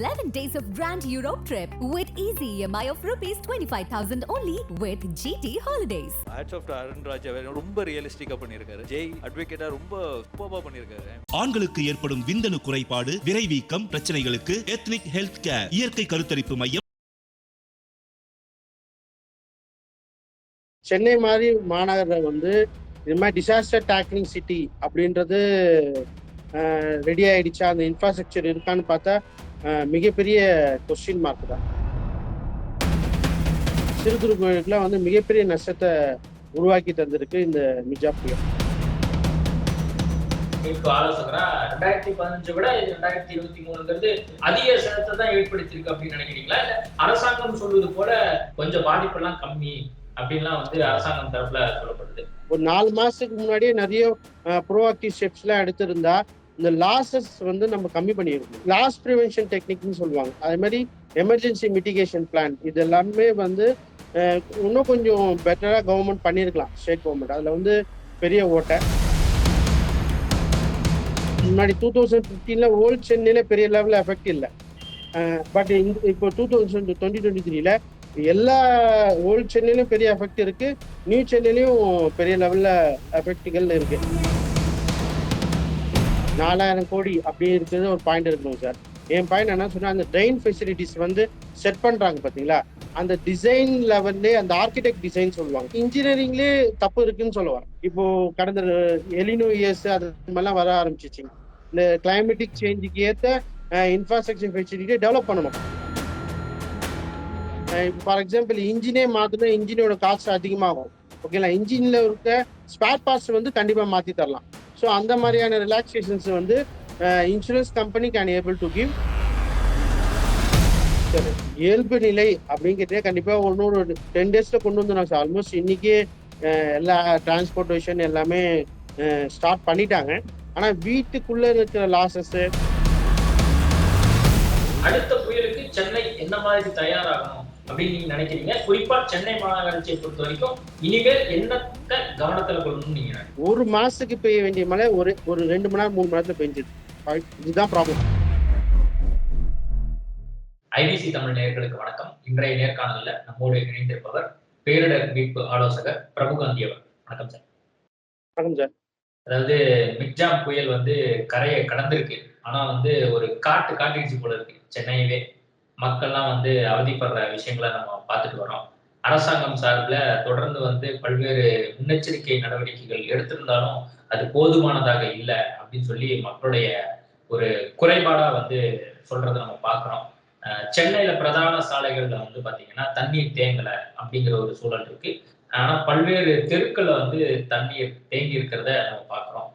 11 days of grand Europe trip with easy EMI of rupees 25,000 only with GT Holidays. Hats off to Arun Raja ரொம்ப ரியலிஸ்டிக்கா பண்ணியிருக்காரு. ஜெய் அட்வொகேட்டா ரொம்ப சூப்பரா பண்ணியிருக்காரு. ஆண்களுக்கு ஏற்படும் விந்தணு குறைபாடு, விரைவீக்கம் பிரச்சனைகளுக்கு எத்னிக் ஹெல்த் கேர் இயற்கை கருத்தரிப்பு மையம். சென்னை மாதிரி மாநகரில் இது மாதிரி டிசாஸ்டர் டேக்லிங் சிட்டி அப்படின்றது ரெடி ஆயிடுச்சா, அந்த இன்ஃப்ராஸ்ட்ரக்சர் இருக்கான்னு பார்த்தா மிகப்பெரிய கொஸ்டின் மார்க் தான். சிறு குறு கோயிலுக்குலாம் மிகப்பெரிய நஷ்டத்தை உருவாக்கி தந்திருக்கு இந்த மிஜா புயல். ஆலோசகரா 2015 விட 2023 அதிக சேதத்தை தான் ஏற்படுத்தியிருக்கு அப்படின்னு நினைக்கிறீங்களா? இல்ல அரசாங்கம் சொல்வது போல கொஞ்சம் பாதிப்பெல்லாம் கம்மி அப்படின்லாம் அரசாங்கம் தரப்புல சொல்லப்படுது. ஒரு 4 மாசத்துக்கு முன்னாடியே நிறைய ப்ரோஆக்டிவ் ஸ்டெப்ஸ் எல்லாம் எடுத்திருந்தா இந்த லாசஸ் நம்ம கம்மி பண்ணியிருக்கோம். லாஸ் ப்ரிவென்ஷன் டெக்னிக்னு சொல்லுவாங்க. அதே மாதிரி எமர்ஜென்சி மிட்டிகேஷன் பிளான் இது எல்லாமே இன்னும் கொஞ்சம் பெட்டரா கவர்மெண்ட் பண்ணியிருக்கலாம். ஸ்டேட் கவர்மெண்ட் அதுல பெரிய ஓட்டை. முன்னாடி 2015 ஓல்ட் சென்னையில பெரிய லெவலில் எஃபெக்ட் இல்லை. பட் இப்போ 2023 எல்லா ஓல்ட் சென்னையிலும் பெரிய எஃபெக்ட் இருக்கு, நியூ சென்னையிலையும் பெரிய லெவல்ல எஃபெக்ட்கள் இருக்கு. 4000 கோடி அப்படி இருக்கிறது ஒரு பாயிண்ட் இருக்கணும் சார். என் பாயிண்ட் என்ன சொன்னா, அந்த ட்ரெயின் ஃபெசிலிட்டிஸ் செட் பண்றாங்க பாத்தீங்களா, அந்த டிசைன் லெவல்லே அந்த ஆர்கிடெக்ட் டிசைன் சொல்லுவாங்க. இன்ஜினியரிங்லேயே தப்பு இருக்குன்னு சொல்லுவாங்க. இப்போ கடந்த எலினோ இயர்ஸ் அது மாதிரிலாம் வர ஆரம்பிச்சிச்சு. இந்த கிளைமேட்டிக் சேஞ்சுக்கு ஏற்ற இன்ஃப்ராஸ்ட்ரக்சர் ஃபெசிலிட்டியை டெவலப் பண்ணணும். ஃபார் எக்ஸாம்பிள் இன்ஜினே மாத்தினா இன்ஜினோட காஸ்ட் அதிகமாகும். ஓகேங்களா, இன்ஜின்ல இருக்க ஸ்பேர் பார்ட்ஸ் கண்டிப்பா மாத்தி தரலாம். ஸோ அந்த மாதிரியான relaxations insurance company can able to give. இயல்பு நிலை அப்படிங்கிறதே கண்டிப்பா ஒரு 10 days கொண்டு வந்துடும் சார். ஆல்மோஸ்ட் இன்னைக்கு எல்லா டிரான்ஸ்போர்டேஷன் எல்லாமே ஸ்டார்ட் பண்ணிட்டாங்க. ஆனா வீட்டுக்குள்ள இருக்கிற லாசஸ். அடுத்த புயலுக்கு சென்னை என்ன மாதிரி தயாராகணும் அப்படின்னு நீங்க நினைக்கிறீங்க? குறிப்பா சென்னை மாநகராட்சியை பொறுத்த வரைக்கும் இனிமேல் என்னத்தை கவனத்துல கொள்ளணும்னு நீங்க நினைக்கிறீங்க? ஒரு மாசத்துக்கு பெய்ய வேண்டிய மழை ஒரு 2 மணி நேரம் 3 மணி நேரத்துல பெஞ்சது. இதுதான் ப்ராப்ளம். ஐபிசி தமிழ் நேயர்களுக்கு வணக்கம். இன்றைய நேர்காணலில் நம்மோடு இணைந்திருப்பவர் பேரிடர் மீட்பு ஆலோசகர் பிரபுகாந்தி அவர். வணக்கம் சார். வணக்கம் சார். அதாவது மிக்ஜாம் புயல் கரையை கடந்திருக்கு. ஆனா ஒரு காட்டிடுச்சு போல இருக்கு சென்னையவே. மக்கள்லாம் அவதிப்படுற விஷயங்களை நம்ம பார்த்துட்டு வரோம். அரசாங்கம் சார்பில் தொடர்ந்து பல்வேறு முன்னெச்சரிக்கை நடவடிக்கைகள் எடுத்திருந்தாலும் அது போதுமானதாக இல்லை அப்படின்னு சொல்லி மக்களுடைய ஒரு குறைபாடா சொல்றதை நம்ம பார்க்குறோம். சென்னையில பிரதான சாலைகள்ல பாத்தீங்கன்னா தண்ணீர் தேங்கலை அப்படிங்கிற ஒரு சூழல் இருக்கு. ஆனா பல்வேறு தெருக்கள்ல தண்ணீர் தேங்கி இருக்கிறத நம்ம பார்க்குறோம்.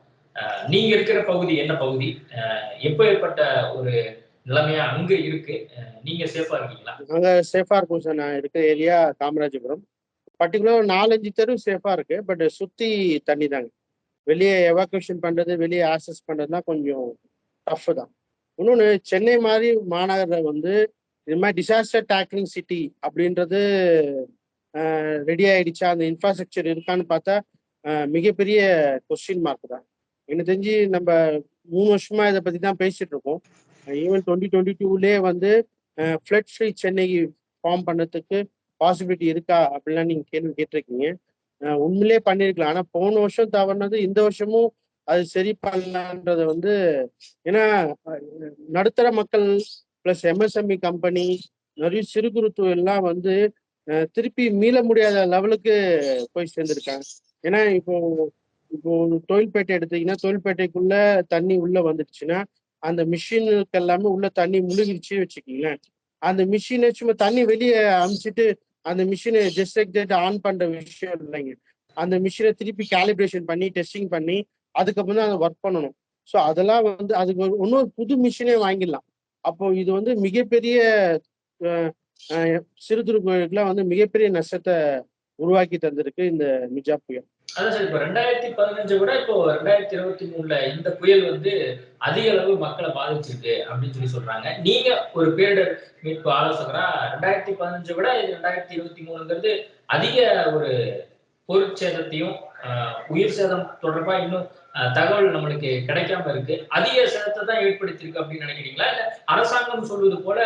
நீங்க இருக்கிற பகுதி என்ன பகுதி, எப்ப ஏற்பட்ட ஒரு நிலைமையா அங்க இருக்கு? நீங்க சேஃபா இருக்கீங்களா? நாங்க சேஃபா இருக்கோம் சார். நான் இருக்கிற ஏரியா காமராஜபுரம். பர்டிகுலர் 4-5 தெரு சேஃபா இருக்கு. பட் சுத்தி தண்ணி தாங்க. வெளியே எவாக்குவேஷன் பண்றது, வெளியே ஆக்சஸ் பண்றதுலாம் கொஞ்சம் டஃப் தான். இன்னொன்று, சென்னை மாதிரி மாநகரில் இது மாதிரி டிசாஸ்டர் டேக்லிங் சிட்டி அப்படின்றது ரெடி ஆயிடுச்சா, அந்த இன்ஃப்ராஸ்ட்ரக்சர் இருக்கான்னு பார்த்தா மிகப்பெரிய கொஸ்டின் மார்க் தான். எனக்கு தெரிஞ்சு நம்ம 3 வருஷமா இதை பத்தி தான் பேசிட்டு இருக்கோம். Even 2022 flood free Chennai form பண்ணதுக்கு பாசிபிலிட்டி இருக்கா அப்படிலாம் நீங்க கேள்வி கேட்டிருக்கீங்க. உண்மையிலே பண்ணிருக்கலாம். ஆனா போன வருஷம் தவறுனது இந்த வருஷமும் அது சரி பண்ணலான்றது ஏன்னா நடுத்தர மக்கள் பிளஸ் எம்எஸ்எம்இ கம்பெனி, நிறைய சிறு குறு தொழில்லாம் திருப்பி மீள முடியாத லெவலுக்கு போய் சேர்ந்திருக்காங்க. ஏன்னா இப்போ தொழில்பேட்டை எடுத்தீங்கன்னா, தொழில்பேட்டைக்குள்ள தண்ணி உள்ள வந்துடுச்சுன்னா அந்த மிஷினுக்கு எல்லாமே உள்ள தண்ணி முழுகிடுச்சு வச்சுக்கீங்களேன். அந்த மிஷினை சும்மா தண்ணி வெளியே அனுப்பிச்சிட்டு அந்த மிஷினை ஜஸ்ட் ஆன் பண்ற விஷயம் இல்லைங்க. அந்த மிஷினை திருப்பி கேலிப்ரேஷன் பண்ணி டெஸ்டிங் பண்ணி அதுக்கப்புறம் தான் அதை ஒர்க் பண்ணணும். ஸோ அதெல்லாம் அதுக்கு இன்னொரு புது மிஷினே வாங்கிடலாம். அப்போ இது மிகப்பெரிய சிறு குறு கோயிலுக்குலாம் மிகப்பெரிய நஷ்டத்தை உருவாக்கி தந்திருக்கு இந்த மிஜா புயல். அதான் சார், இப்போ 2015 விட இப்போ 2023 இந்த புயல் அதிக அளவு மக்களை பாதிச்சிருக்கு அப்படின்னு சொல்றாங்க. நீங்க ஒரு பேரிடர் மீட்பு ஆலோசகரா 2015 விட 2023 அதிக ஒரு பொருட்சேதத்தையும் உயிர் சேதம் தொடர்பா இன்னும் தகவல் நம்மளுக்கு கிடைக்காம இருக்கு. அதிக சேதத்தை தான் ஏற்படுத்தியிருக்கு அப்படின்னு நினைக்கிறீங்களா? இல்ல அரசாங்கம் சொல்வது போல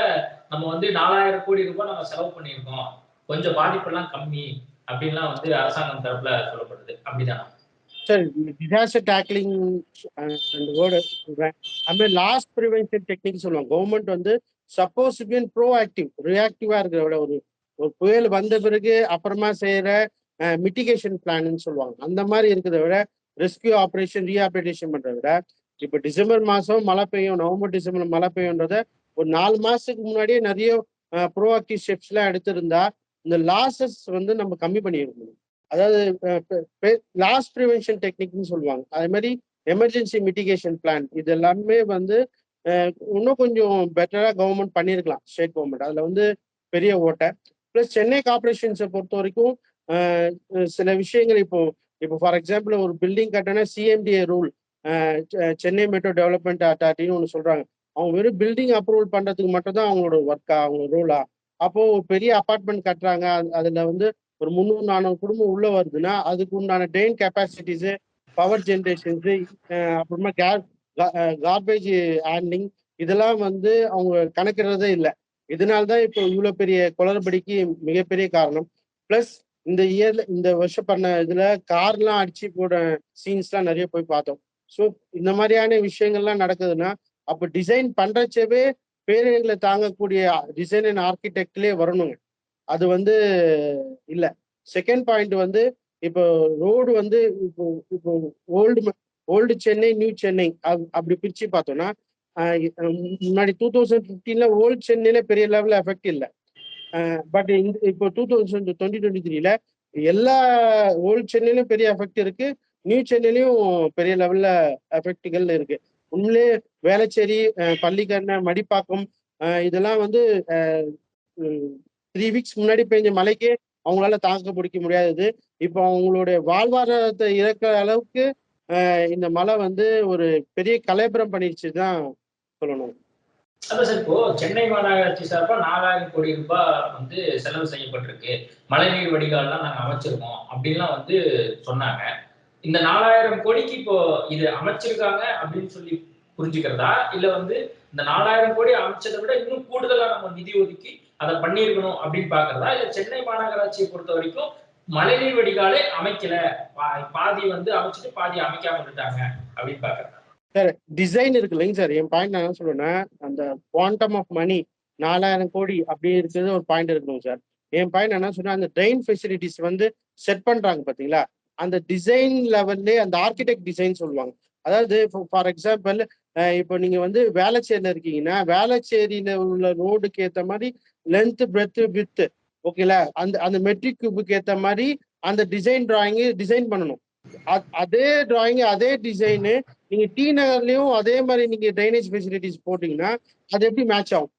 நம்ம வந்து 4000 கோடி ரூபாய் நம்ம செலவு பண்ணியிருக்கோம், கொஞ்சம் பாதிப்பெல்லாம் கம்மி அப்படின்லாம் வந்து அரசாங்கம் தரப்புல சொல்லப்படுது, அப்படிதானா? சார் டிசாஸ்டர் டேக்லிங் அந்த வேர்டு சொல்றேன். அதுமாதிரி லாஸ் ப்ரிவென்ஷன் டெக்னிக் சொல்லுவாங்க. கவர்மெண்ட் வந்து சப்போஸ் பீன் ப்ரோஆக்டிவ், ரியாக்டிவா இருக்கிறத விட ஒரு ஒரு புயல் வந்த பிறகு அப்புறமா செய்யற மிட்டிகேஷன் பிளான்னு சொல்லுவாங்க. அந்த மாதிரி இருக்கிறத விட ரெஸ்கியூ ஆப்ரேஷன், ரீஆப்ரேஷன் பண்றதை விட இப்போ டிசம்பர் மாதம் மழை பெய்யும், நவம்பர் டிசம்பர் மழை பெய்யுன்றத ஒரு 4 மாசத்துக்கு முன்னாடியே நிறைய ப்ரோஆக்டிவ் ஸ்டெப்ஸ்லாம் எடுத்திருந்தா இந்த லாசஸ் வந்து நம்ம கம்மி பண்ணியிருக்கணும். அதாவது லாஸ் ப்ரிவென்ஷன் டெக்னிக்னு சொல்லுவாங்க. அதே மாதிரி எமர்ஜென்சி மிட்டிகேஷன் பிளான் இது எல்லாமே வந்து இன்னும் கொஞ்சம் பெட்டராக கவர்மெண்ட் பண்ணியிருக்கலாம், ஸ்டேட் கவர்மெண்ட். அதில் வந்து பெரிய ஓட்டை. ப்ளஸ் சென்னை கார்பரேஷன்ஸை பொறுத்த வரைக்கும் சில விஷயங்கள் இப்போ ஃபார் எக்ஸாம்பிள் ஒரு பில்டிங் கட்டினா CMDA rule, Chennai metro development அத்தாரிட்டின்னு ஒன்று சொல்கிறாங்க. அவங்க வெறும் பில்டிங் அப்ரூவல் பண்ணுறதுக்கு மட்டும் தான் அவங்களோட ஒர்க்கா, அவங்களோட ரூலா? அப்போ ஒரு பெரிய அப்பார்ட்மெண்ட் கட்டுறாங்க, அதில் வந்து ஒரு 300-400 குடும்பம் உள்ள வருதுன்னா அதுக்கு உண்டான ட்ரெயின் கெப்பாசிட்டிஸு, பவர் ஜென்ரேஷன்ஸு, அப்புறமா கார்பேஜ் ஹேண்ட்லிங் இதெல்லாம் வந்து அவங்க கணக்கிடுறதே இல்லை. இதனால்தான் இப்போ இவ்வளோ பெரிய குளறுபடிக்கு மிகப்பெரிய காரணம். ப்ளஸ் இந்த வருஷம் பண்ண இதுல கார்லாம் அடிச்சு போட சீன்ஸ்லாம் நிறைய போய் பார்த்தோம். ஸோ இந்த மாதிரியான விஷயங்கள்லாம் நடக்குதுன்னா அப்போ டிசைன் பண்றச்சவே பேரிடர்களை தாங்கக்கூடிய டிசைன் அண்ட் ஆர்கிடெக்ட்லேயே வரணுங்க. அது வந்து இல்லை. செகண்ட் பாயிண்ட் வந்து இப்போ ரோடு வந்து இப்போ இப்போ ஓல்டு சென்னை, நியூ சென்னை அப்படி பிரிச்சு பார்த்தோம்னா முன்னாடி 2015 ஓல்டு சென்னையில பெரிய லெவலில் எஃபெக்ட் இல்லை. பட் இப்போ 2023 எல்லா ஓல்டு சென்னையிலும் பெரிய எஃபெக்ட் இருக்கு, நியூ சென்னையிலையும் பெரிய லெவல்ல எஃபெக்ட்கள் இருக்கு. உண்மையிலே வேளச்சேரி, பள்ளிக்கரணை, மடிப்பாக்கம் இதெல்லாம் வந்து 3 வீக்ஸ் முன்னாடி பெஞ்ச மழைக்கே அவங்களால தாக்க பிடிக்க முடியாதது. இப்போ அவங்களுடைய வாழ்வாதாரத்தை இழக்கிற அளவுக்கு இந்த மழை வந்து ஒரு பெரிய கலைபுரம் பண்ணிடுச்சு தான் சொல்லணும். அதான் சார், இப்போ சென்னை மாநகராட்சி சார்பா 4000 கோடி ரூபாய் வந்து செலவு செய்யப்பட்டிருக்கு, மழைநீர் வடிகால்லாம் நாங்க அமைச்சிருக்கோம் அப்படின்லாம் வந்து சொன்னாங்க. இந்த 4000 கோடிக்கு இப்போ இது அமைச்சிருக்காங்க அப்படின்னு சொல்லி புரிஞ்சுக்கிறதா, இல்ல வந்து இந்த 4000 கோடி அமைச்சதை விட இன்னும் கூடுதலா நம்ம நிதி ஒதுக்கி அதை பண்ணியிருக்கணும் அப்படின்னு பாக்குறதா, இல்ல சென்னை மாநகராட்சியை பொறுத்த வரைக்கும் மழைநீர் வடிகாலே அமைக்கல, பாதி வந்து அமைச்சிட்டு பாதி அமைக்காம விட்டுட்டாங்க அப்படின்னு பாக்குறதா? சார் டிசைன் இருக்கு இல்லைங்க சார். என் பாயிண்ட் நான் என்ன சொல்லுவேன்னா, அந்த குவாண்டம் ஆஃப் மணி 4000 கோடி அப்படி இருக்கிறது ஒரு பாயிண்ட் இருக்கணும் சார். என் பாயிண்ட் என்ன சொன்னா, அந்த ட்ரெயின் ஃபெசிலிட்டிஸ் வந்து செட் பண்றாங்க பார்த்தீங்களா, அந்த டிசைன் லெவல்லே அந்த ஆர்கிடெக்ட் டிசைன் சொல்லுவாங்க. அதாவது ஃபார் எக்ஸாம்பிள் இப்போ நீங்க வந்து வேளச்சேரியில இருக்கீங்கன்னா வேளச்சேரியில உள்ள ரோடுக்கு ஏற்ற மாதிரி லென்த், பிரெத், வித் ஓகேல, அந்த மெட்ரிக் கியூபுக்கு ஏற்ற மாதிரி அந்த டிசைன் டிராயிங்கு டிசைன் பண்ணணும். அதே டிராயிங் அதே டிசைனு நீங்க டி நகர்லயும் அதே மாதிரி நீங்க ட்ரைனேஜ் ஃபெசிலிட்டிஸ் போட்டீங்கன்னா அது எப்படி மேட்ச் ஆகும்?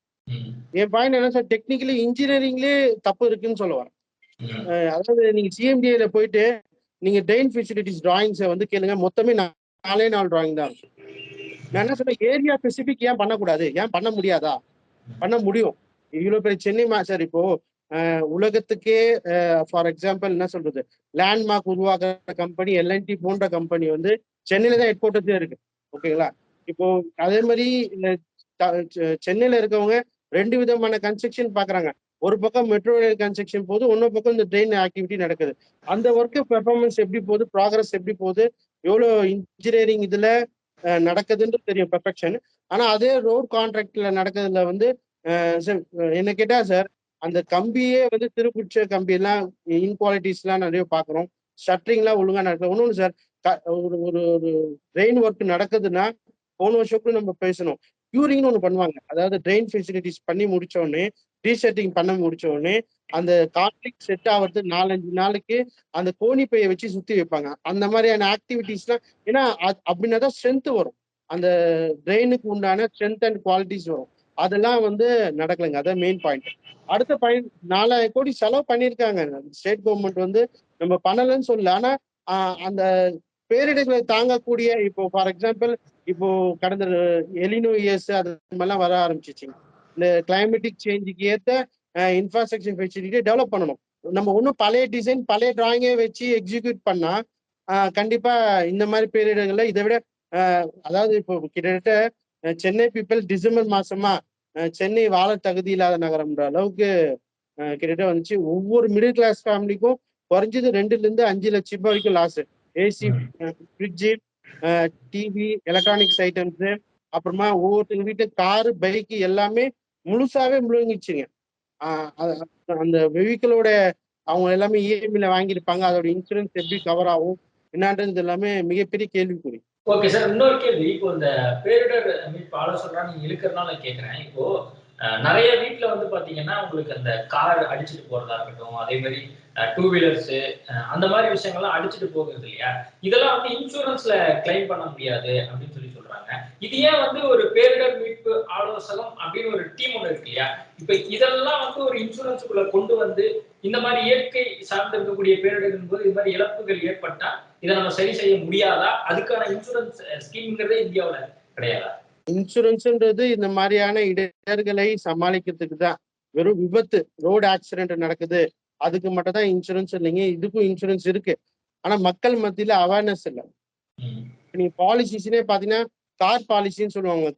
என் பாயிண்ட் என்ன சார், டெக்னிக்கலி இன்ஜினியரிங்லேயே தப்பு இருக்குன்னு சொல்ல வரேன். அதாவது நீங்க சிஎம்டிஏல போயிட்டு நீங்க ட்ரெயின் ஃபெசிலிட்டிஸ் டிராயிங்ஸை வந்து கேளுங்க, மொத்தமே 4 டிராயிங் தான் இருக்கும். நான் என்ன சொல்றேன், ஏரியா ஸ்பெசிபிக் ஏன் பண்ணக்கூடாது, ஏன் பண்ண முடியாதா? பண்ண முடியும். இவ்வளவு பெரிய சென்னை சார் இப்போ உலகத்துக்கே ஃபார் எக்ஸாம்பிள் என்ன சொல்றது, லேண்ட்மார்க் உருவாக்குற கம்பெனி எல்என்டி போன்ற கம்பெனி வந்து சென்னையில தான் ஹெட் குவார்ட்டர்ஸே இருக்கு. ஓகேங்களா? இப்போ அதே மாதிரி சென்னையில இருக்கவங்க 2 விதமான கன்ஸ்ட்ரக்ஷன் பாக்குறாங்க. ஒரு பக்கம் மெட்ரோ ரயில் கன்ஸ்ட்ரக்ஷன் போகுது, இன்னொரு பக்கம் இந்த ட்ரெயின் ஆக்டிவிட்டி நடக்குது. அந்த ஒர்க் பெர்ஃபார்மன்ஸ் எப்படி போகுது, ப்ராக்ரஸ் எப்படி போகுது, எவ்வளோ இன்ஜினியரிங் இதுல நடக்குதுன்னு தெரியும் பெர்ஃபெக்ஷன். ஆனா அதே ரோட் கான்ட்ராக்ட்ல நடக்கிறதுல வந்து என்ன கேட்டா சார், அந்த கம்பியே வந்து திருப்பிச்ச கம்பி எல்லாம் இன்குவாலிட்டிஸ் எல்லாம் நிறைய பாக்குறோம். ஷட்டரிங்லாம் ஒழுங்கா நடக்குது. ஒன்றும் சார், ஒரு ஒரு ட்ரெயின் ஒர்க் நடக்குதுன்னா போன வருஷம் நம்ம பேசணும், கியூரிங்னு ஒன்று பண்ணுவாங்க. அதாவது ட்ரெயின் ஃபெசிலிட்டிஸ் பண்ணி முடிச்ச உடனே, ரீசெட்டிங் பண்ண முடிச்ச உடனே அந்த கான்ஃபிளிக் செட் ஆகிறது 4-5 நாளைக்கு அந்த கோணிப்பையை வச்சு சுத்தி வைப்பாங்க. அந்த மாதிரியான ஆக்டிவிட்டிஸ்லாம், ஏன்னா அப்படின்னா தான் ஸ்ட்ரென்த் வரும், அந்த ட்ரெயினுக்கு உண்டான ஸ்ட்ரென்த் அண்ட் குவாலிட்டிஸ் வரும். அதெல்லாம் வந்து நடக்கலைங்க. அதான் மெயின் பாயிண்ட். அடுத்த பாயிண்ட், 4000 கோடி செலவு பண்ணியிருக்காங்க ஸ்டேட் கவர்மெண்ட் வந்து, நம்ம பண்ணலன்னு சொல்லல. ஆனா அந்த பேரிடர்களை தாங்கக்கூடிய, இப்போ ஃபார் எக்ஸாம்பிள் இப்போ கடந்த எலினோ இயர்ஸ் அது மாதிரிலாம் வர ஆரம்பிச்சிச்சுங்க. இந்த கிளைமேட்டிக் சேஞ்சுக்கு ஏற்ற இன்ஃப்ராஸ்ட்ரக்சர் ஃபெசிலிட்டியை டெவலப் பண்ணணும். நம்ம ஒன்றும் பழைய டிசைன் பழைய டிராயிங்கை வச்சு எக்ஸிக்யூட் பண்ணா கண்டிப்பா இந்த மாதிரி பேரிடர்கள்ல இதை விட அதாவது இப்போ கிட்டத்தட்ட சென்னை பீப்பிள் டிசம்பர் மாசமா சென்னை வாழ தகுதி இல்லாத நகரம்ன்ற அளவுக்கு கிட்டத்தட்ட வந்துச்சு. ஒவ்வொரு மிடில் கிளாஸ் ஃபேமிலிக்கும் குறைஞ்சது 2 to 5 லட்சம் ரூபாய் வரைக்கும் loss. AC, fridge, TV, electronics items, அப்புறமா ஒவ்வொருத்தங்க வீட்டு காரு, பைக்கு எல்லாமே முழுசாவே முழுங்கிச்சுங்க. அந்த வெஹிக்கிளோட அவங்க எல்லாமே இஎம்ஐல வாங்கியிருப்பாங்க. அதோட இன்சூரன்ஸ் எப்படி கவர் ஆகும் என்னன்றது எல்லாமே மிகப்பெரிய கேள்விக்குறி. ஓகே சார், இன்னொரு கேள்வி. இப்போ இந்த பேரிடர் மீட்பு ஆலோசகரா நீங்க இருக்கிறதுனால கேட்கிறேன். இப்போ நிறைய வீட்டுல வந்து பாத்தீங்கன்னா உங்களுக்கு அந்த கார் அடிச்சுட்டு போறதா இருக்கட்டும், அதே மாதிரி டூ வீலர்ஸ் அந்த மாதிரி விஷயங்கள்லாம் அடிச்சுட்டு போகிறது இல்லையா, இதெல்லாம் வந்து இன்சூரன்ஸ்ல கிளைம் பண்ண முடியாது அப்படின்னு சொல்றாங்க. இது ஏன் வந்து ஒரு பேரிடர் மீட்பு ஆலோசகம் அப்படின்னு ஒரு டீம் ஒன்று இருக்கு இல்லையா, இப்ப இதெல்லாம் வந்து ஒரு இன்சூரன்ஸுக்குள்ள கொண்டு வந்து இந்த மாதிரி இயற்கை சார்ந்து இருக்கக்கூடிய பேரிடரின் போது இது மாதிரி இழப்புகள் ஏற்பட்டா இதை நம்ம சரி செய்ய முடியாதா? அதுக்கான இன்சூரன்ஸ் ஸ்கீம்ங்கிறதே இந்தியாவுல கிடையாதா? இன்சூரன்ஸ்ன்றது இந்த மாதிரியான இடர்களை சமாளிக்கிறதுக்கு தான். வெறும் விபத்து, ரோடு ஆக்சிடென்ட் நடக்குது, அதுக்கு மட்டும் தான் இன்சூரன்ஸ் இல்லைங்க. இதுக்கும் இன்சூரன்ஸ் இருக்கு. ஆனா மக்கள் மத்தியில அவேர்னஸ் இல்லை. நீங்க பாலிசிஸ்னே பாத்தீங்கன்னா கார் பாலிசின்னு சொல்லுவாங்க.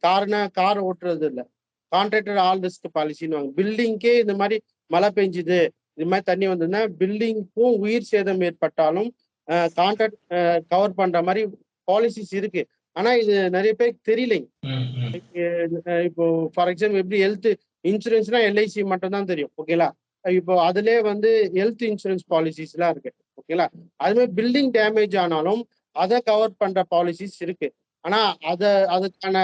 கார் ஓட்டுறது இல்லை, கான்ட்ராக்டர் ஆல் ரிஸ்க் பாலிசின்னு. பில்டிங்கே இந்த மாதிரி மழை பெஞ்சுது, இது மாதிரி தண்ணி வந்ததுன்னா பில்டிங்க்கும் உயிர் சேதம் ஏற்பட்டாலும் கான்ட்ராக்ட் கவர் பண்ற மாதிரி பாலிசிஸ் இருக்கு. ஆனா இது நிறைய பேருக்கு தெரியலைங்க. இப்போ ஃபார் எக்ஸாம்பிள் எப்படி ஹெல்த் இன்சூரன்ஸ்னா எல்ஐசி மட்டும் தான் தெரியும். ஓகேங்களா? இப்போ அதுலயே வந்து ஹெல்த் இன்சூரன்ஸ் பாலிசிஸ் எல்லாம் இருக்கு. ஓகேங்களா? அது மாதிரி பில்டிங் டேமேஜ் ஆனாலும் அதை கவர் பண்ற பாலிசிஸ் இருக்கு. ஆனா அதுக்கான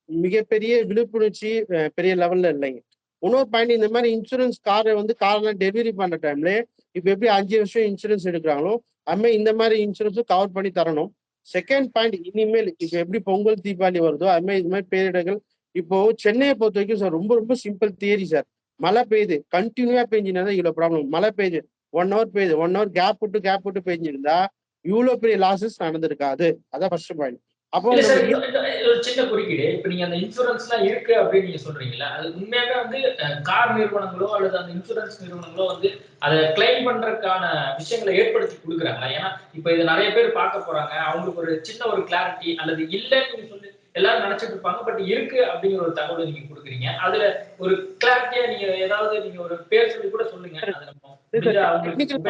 மிகப்பெரிய விழிப்புணர்ச்சி பெரிய லெவல்ல இல்லைங்க. இன்னொரு பாயிண்ட், இந்த மாதிரி இன்சூரன்ஸ் காரெல்லாம் டெலிவரி பண்ற டைம்ல இப்ப எப்படி 5 வருஷம் இன்சூரன்ஸ் எடுக்கிறாங்களோ அது மாதிரி இந்த மாதிரி இன்சூரன்ஸும் கவர் பண்ணி தரணும். செகண்ட் பாயிண்ட், இனிமேல் இப்ப எப்படி பொங்கல் தீபாவளி வருதோ அது மாதிரி இது மாதிரி பேரிடர்கள். இப்போ சென்னையை பொறுத்த வரைக்கும் சார் ரொம்ப ரொம்ப சிம்பிள் தியரி சார். மழை பெய்யுது, கண்டினியூவா பெஞ்சினா தான் இவ்வளவு ப்ராப்ளம். மழை பெய்யுது 1 hour பெய்யுது, 1 hour கேப் விட்டு பெஞ்சிருந்தா இவ்வளவு பெரிய லாசஸ் நடந்திருக்காது. அதான் ஃபர்ஸ்ட் பாயிண்ட். அப்போ ஒரு சின்ன குறுக்கீடு. இப்ப நீங்க அந்த இன்சூரன்ஸ் எல்லாம் இருக்கு அப்படின்னு நீங்க சொல்றீங்களா, அது உண்மையாவே வந்து கார் நிறுவனங்களோ அல்லது அந்த இன்சூரன்ஸ் நிறுவனங்களோ வந்து அதை கிளைம் பண்றதுக்கான விஷயங்களை ஏற்படுத்தி கொடுக்குறாங்களா? ஏன்னா இப்ப இதை நிறைய பேர் பார்க்க போறாங்க, அவங்களுக்கு ஒரு சின்ன ஒரு கிளாரிட்டி அல்லது இல்லைன்னு சொல்லி எல்லாரும் நினைச்சிட்டு இருப்பாங்க. பட் இருக்கு அப்படிங்கிற ஒரு தகவலை நீங்க கொடுக்குறீங்க. அதுல ஒரு கிளாரிட்டியா நீங்க ஏதாவது நீங்க ஒரு பேர் சொல்லி கூட சொல்லுங்க. டெக்னிக்கல்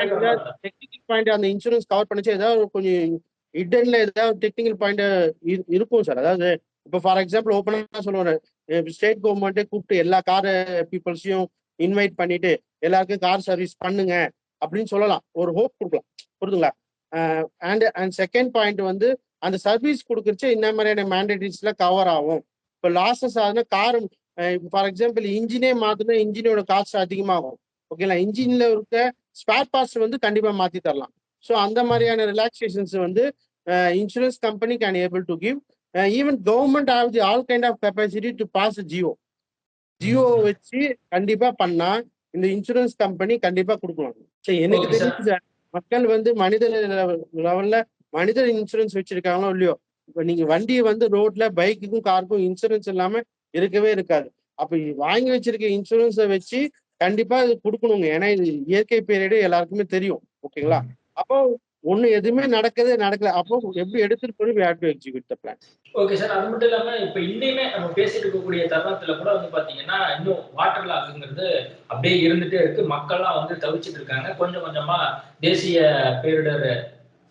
பாயிண்ட் அந்த இன்சூரன்ஸ் கவர் பண்ணிச்சு ஏதாவது கொஞ்சம் இடன்ல ஏதாவது டெக்னிக்கல் பாயிண்ட் இருக்கும் சார். அதாவது இப்போ ஃபார் எக்ஸாம்பிள் ஓப்பனா சொல்லுவாரு, ஸ்டேட் கவர்மெண்ட்டே கூப்பிட்டு எல்லா கார் பீப்புள்ஸையும் இன்வைட் பண்ணிட்டு எல்லாருக்கும் கார் சர்வீஸ் பண்ணுங்க அப்படின்னு சொல்லலாம், ஒரு ஹோப் கொடுக்கலாம். புரியுதுங்களா? அண்ட் செகண்ட் பாயிண்ட் வந்து அந்த சர்வீஸ் கொடுக்குறச்சு இந்த மாதிரியான மேண்டேட்டரிஸ்ல கவர் ஆகும். இப்போ லாசஸ் ஆகுதுன்னா கார் ஃபார் எக்ஸாம்பிள் இன்ஜினே மாத்தினா இன்ஜினோட காஸ்ட் அதிகமாகும். ஓகேங்களா? இன்ஜின்ல இருக்க ஸ்பேர் பார்ட்ஸ் வந்து கண்டிப்பா மாத்தி தரலாம். ஸோ அந்த மாதிரியான ரிலாக்ஸேஷன்ஸ் வந்து insurance company can able to give. Even government have the all kind of capacity to pass GO வச்சு கண்டிப்பா பண்ணா இந்த இன்சூரன்ஸ் கம்பெனி கண்டிப்பா கொடுக்கலாம். சரி, எனக்கு தெரிஞ்சு மக்கள் வந்து மனித லெவல்ல மனித இன்சூரன்ஸ் வச்சிருக்காங்களோ இல்லையோ, இப்ப நீங்க வண்டியை வந்து ரோட்ல பைக்குக்கும் காருக்கும் இன்சூரன்ஸ் இல்லாம இருக்கவே இருக்காது. அப்ப வாங்கி வச்சிருக்க இன்சூரன்ஸை வச்சு கண்டிப்பா இது கொடுக்கணுங்க. ஏன்னா இது இயற்கை பேரிடர் எல்லாருக்குமே தெரியும். ஓகேங்களா? அப்போ ஒண்ணு எதுவுமே நடக்கல. அப்போ எப்படி எடுத்துட்டு போய் we have to execute the plan. Okay sir, அது மட்டும் இல்லாம இப்ப இன்னுமே நம்ம பேசிட்டு இருக்கக்கூடிய தருணத்துல கூட வந்து பாத்தீங்கன்னா இன்னும் வாட்டர் லாக்குங்கிறது அப்படியே இருந்துட்டே இருக்கு. மக்கள்லாம் வந்து தவிச்சிட்டு இருக்காங்க. கொஞ்சம் கொஞ்சமா தேசிய பேரிடர்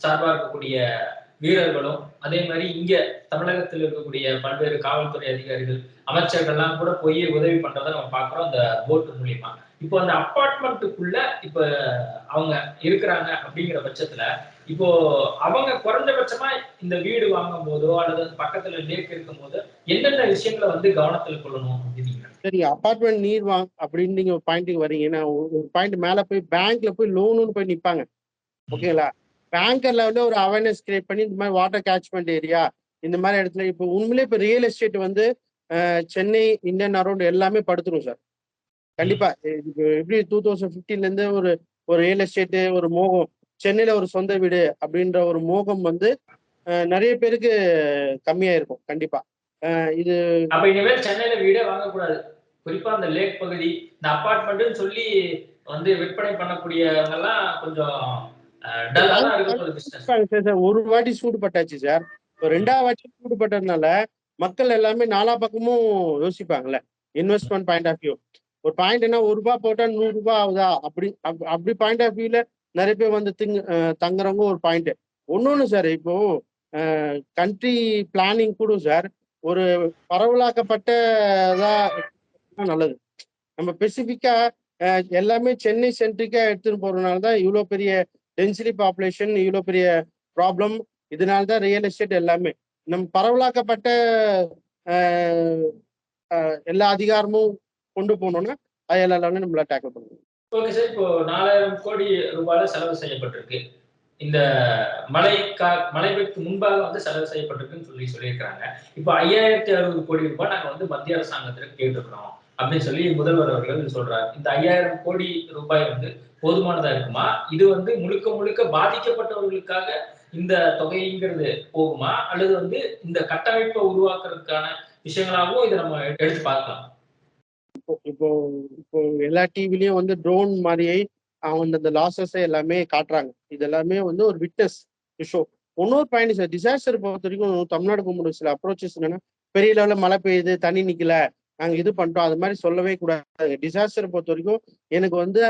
சார்பா இருக்கக்கூடிய வீரர்களும் அதே மாதிரி இங்க தமிழகத்தில் இருக்கக்கூடிய பல்வேறு காவல்துறை அதிகாரிகள், அமைச்சர்கள்லாம் கூட போய் உதவி பண்றதை நம்ம பாக்குறோம் அந்த போட் மூலியமா. இப்போ அந்த அப்பார்ட்மெண்ட்டுக்குள்ள இப்ப அவங்க இருக்கிறாங்க அப்படிங்கிற பட்சத்துல இப்போ அவங்க குறைஞ்சபட்சமா இந்த வீடு வாங்கும் போதோ அல்லது பக்கத்துல லேக் இருக்கும் போது எந்தெந்த விஷயங்களை வந்து கவனத்தில் கொள்ளணும் அப்படின்னு? சரி, அபார்ட்மெண்ட் நீர் வாங்க அப்படின்னு நீங்க பாயிண்ட்டுக்கு வரீங்கன்னா ஒரு பாயிண்ட் மேல போய் பேங்க்ல போய் லோனுன்னு போய் நிப்பாங்க. ஓகேங்களா? பேங்கர் லெவல்ல ஒரு அவேர்னஸ் கிரியேட் பண்ணி இந்த மாதிரி வாட்டர் கேட்ச்மெண்ட் ஏரியா இந்த மாதிரி இடத்துல இப்போ உண்மையிலே இப்போ ரியல் எஸ்டேட் வந்து சென்னை இந்தியன் அரௌண்ட் எல்லாமே படுத்துரும் சார். கண்டிப்பா எப்படி 2015 இருந்து ஒரு ரியல் எஸ்டேட்டு ஒரு மோகம், சென்னையில ஒரு சொந்த வீடு அப்படின்ற ஒரு மோகம் வந்து நிறைய பேருக்கு கம்மியா இருக்கும். கண்டிப்பா இது அப்ப இனிமேல் சென்னையில வீடே வாங்கக்கூடாது. குறிப்பா அந்த லேக் பகுதி இந்த அபார்ட்மெண்ட்னு சொல்லி வந்து விற்பனை பண்ணக்கூடியவங்க எல்லாம் கொஞ்சம் டல்லா தான் இருக்க போகுது பிசினஸ். ஒரு வாட்டி சூடு பட்டாச்சு சார். இப்போ 2வது வாட்டி சூடு பட்டதுனால மக்கள் எல்லாமே நாலா பக்கமும் யோசிப்பாங்கல்ல. Investment point of view. ஒரு பாயிண்ட் என்ன ₹1 போட்டா ₹100 ஆகுதா? அப்படி பாயிண்ட் ஆஃப் வியூல நிறைய பேர் வந்து தங்குறவங்க ஒரு பாயிண்ட். ஒன்னொன்னு சார், இப்போ கண்ட்ரி பிளானிங் கூட சார் ஒரு பரவலாக்கப்பட்டதா நல்லது. நம்ம ஸ்பெசிஃபிக்கா எல்லாமே சென்னை சென்ட்ரிக்கா எடுத்துட்டு போறதுனால தான் இவ்வளோ பெரிய டென்சிட்டி பாப்புலேஷன், இவ்வளோ பெரிய ப்ராப்ளம். இதனால தான் ரியல் எஸ்டேட் எல்லாமே நம்ம பரவலாக்கப்பட்ட எல்லா அதிகாரமும் கொண்டு போனோம்னா அது எல்லாமே நம்மள டேக்கிள் பண்ணுவோம். ஓகே சார், இப்போ 4000 கோடி ரூபாயில செலவு செய்யப்பட்டிருக்கு. இந்த மழைக்கு முன்பாக வந்து செலவு செய்யப்பட்டிருக்குன்னு சொல்லியிருக்காங்க. இப்போ 5660 கோடி ரூபாய் நாங்க வந்து மத்திய அரசாங்கத்திற்கு கேட்டிருக்கிறோம் அப்படின்னு சொல்லி முதல்வர் அவர்கள் சொல்றாரு. இந்த 5000 கோடி ரூபாய் வந்து போதுமானதா இருக்குமா? இது வந்து முழுக்க முழுக்க பாதிக்கப்பட்டவர்களுக்காக இந்த தொகைங்கிறது போகுமா? அல்லது வந்து இந்த கட்டமைப்பை உருவாக்குறதுக்கான விஷயங்களாகவும் இதை நம்ம எடுத்து பார்க்கலாம். இப்போ இப்போ எல்லா டிவிலையும் வந்து ட்ரோன் மாதிரியே அவங்க அந்த லாசஸ் எல்லாமே காட்டுறாங்க. இது எல்லாமே வந்து ஒரு விட்னஸ் ஷோ. இன்னொரு பாயிண்ட் சார், டிசாஸ்டர் பொறுத்த வரைக்கும் தமிழ்நாடு கவர்மெண்ட் சில அப்ரோச்சஸ் என்னன்னா, பெரிய லெவல்ல மழை பெய்யுது, தண்ணி நிக்கல, நாங்க இது பண்றோம், அது மாதிரி சொல்லவே கூடாது. டிசாஸ்டர் பொறுத்த வரைக்கும் எனக்கு வந்து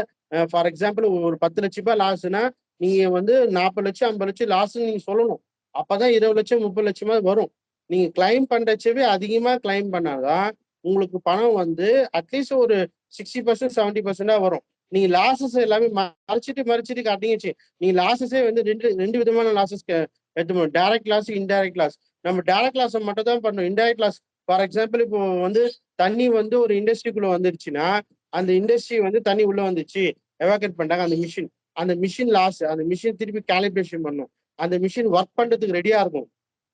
ஃபார் எக்ஸாம்பிள் ஒரு 10 லட்ச ரூபாய் லாஸ்னா நீங்க வந்து 40 லட்சம் 50 லட்சம் லாஸ்ன்னு நீங்க சொல்லணும். அப்பதான் 20 லட்சம் 30 லட்சமா வரும். நீங்க கிளைம் பண்றச்சவே அதிகமா கிளைம் பண்ணாதான் உங்களுக்கு பணம் வந்து அட்லீஸ்ட் ஒரு 60% 70% வரும். நீங்க லாசஸ் எல்லாமே மறைச்சிட்டு காட்டீங்க. நீங்க லாசஸே வந்து ரெண்டு விதமான லாசஸ் எடுத்துக்கணும். Direct loss, indirect loss. நம்ம டைரக்ட் லாஸ் மட்டும் தான் பண்ணணும். இன்டைரக்ட் லாஸ் ஃபார் எக்ஸாம்பிள் இப்போ வந்து தண்ணி வந்து ஒரு இண்டஸ்ட்ரிக்குள்ள வந்துருச்சுன்னா அந்த இண்டஸ்ட்ரி வந்து தண்ணி உள்ள வந்துச்சு, எவாக்குவேட் பண்ணிட்டாங்க. அந்த மிஷின் லாஸ். அந்த மிஷின் திருப்பி காலிபிரேஷன் பண்ணும். அந்த மிஷின் ஒர்க் பண்றதுக்கு ரெடியா இருக்கும்.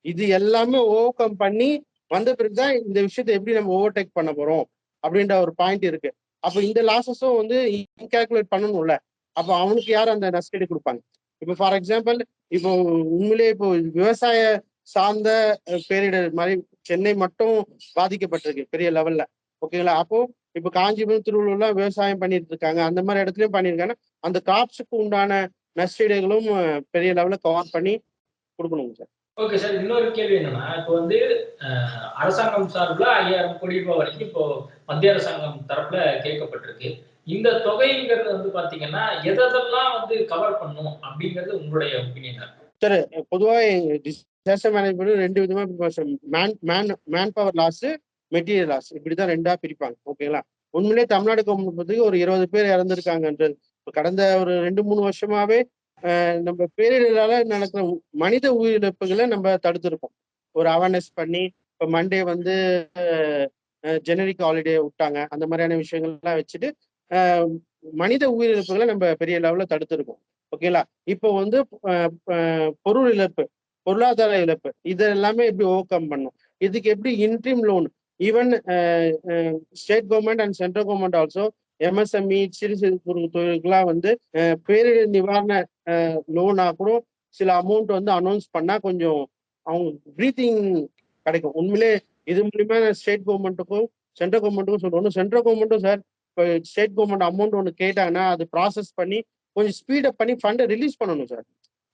இது எல்லாமே ஓவர் கம் பண்ணி வந்த பிறகுதான் இந்த விஷயத்தை எப்படி நம்ம ஓவர்டேக் பண்ண போறோம் அப்படின்ற ஒரு பாயிண்ட் இருக்கு. அப்போ இந்த லாசஸும் வந்து இன்கால்குலேட் பண்ணணும்ல. அப்போ அவனுக்கு யார் அந்த நஷ்டீடு கொடுப்பாங்க? இப்போ ஃபார் எக்ஸாம்பிள் இப்போ உண்மையிலே இப்போ விவசாய சார்ந்த பேரிடர் மாதிரி சென்னை மட்டும் பாதிக்கப்பட்டிருக்கு பெரிய லெவல்ல. ஓகேங்களா? அப்போ இப்போ காஞ்சிபுரம், திருவள்ளூர்லாம் விவசாயம் பண்ணிட்டு இருக்காங்க. அந்த மாதிரி இடத்துலயும் பண்ணியிருக்காங்க. அந்த கிராப்ஸுக்கு உண்டான நஷ்டீடுகளும் பெரிய லெவல்ல கவர் பண்ணி கொடுக்கணுங்க சார். ஓகே சார், இன்னொரு கேள்வி என்னன்னா, இப்போ வந்து அரசாங்கம் சார்பில் 5000 கோடி ரூபாய் வரைக்கும் இப்போ மத்திய அரசாங்கம் தரப்புல கேட்கப்பட்டிருக்கு. இந்த தொகைங்கிறது வந்து பாத்தீங்கன்னா எதெல்லாம் வந்து கவர் பண்ணும் அப்படிங்கிறது உங்களுடைய ஒப்பீனியன்? சார், பொதுவாக டிசாஸ்டர் மேனேஜ்மெண்ட் 2 விதமா man power loss, material loss, இப்படிதான் 2ஆ பிரிப்பாங்க. ஓகேங்களா? உண்மையிலே தமிழ்நாடு கவர்மெண்ட் ஒரு 20 பேர் இறந்திருக்காங்கன்றது கடந்த ஒரு 2-3 வருஷமாவே நம்ம பேரிடரால நடக்கிற மனித உயிரிழப்புகளை நம்ம தடுத்திருக்கோம். ஒரு அவேர்னஸ் பண்ணி இப்போ மண்டே வந்து ஜெனரிக் ஹாலிடே விட்டாங்க. அந்த மாதிரியான விஷயங்கள்லாம் வச்சுட்டு மனித உயிரிழப்புகளை நம்ம பெரிய லெவலில் தடுத்திருக்கோம். ஓகேங்களா? இப்போ வந்து பொருள் இழப்பு, பொருளாதார இழப்பு, இது எல்லாமே எப்படி ஓவர் கம் பண்ணும்? இதுக்கு எப்படி interim loan, even state government and central government also MSME சிறு சிறு குறு தொழில்களாக வந்து பேரிடர் நிவாரண லோனா கூட சில அமௌண்ட் வந்து அனௌன்ஸ் பண்ணா கொஞ்சம் அவங்க பிரீத்திங் கிடைக்கும். உண்மையிலே இது மூலியமா ஸ்டேட் கவர்மெண்ட்டுக்கும் சென்ட்ரல் கவர்மெண்ட்டுக்கும் சொல்லணும். சென்ட்ரல் கவர்மெண்ட்டும் சார் இப்போ ஸ்டேட் கவர்மெண்ட் அமௌண்ட் ஒன்று கேட்டாங்கன்னா அது ப்ராசஸ் பண்ணி கொஞ்சம் ஸ்பீடப் பண்ணி ஃபண்டை ரிலீஸ் பண்ணணும் சார்.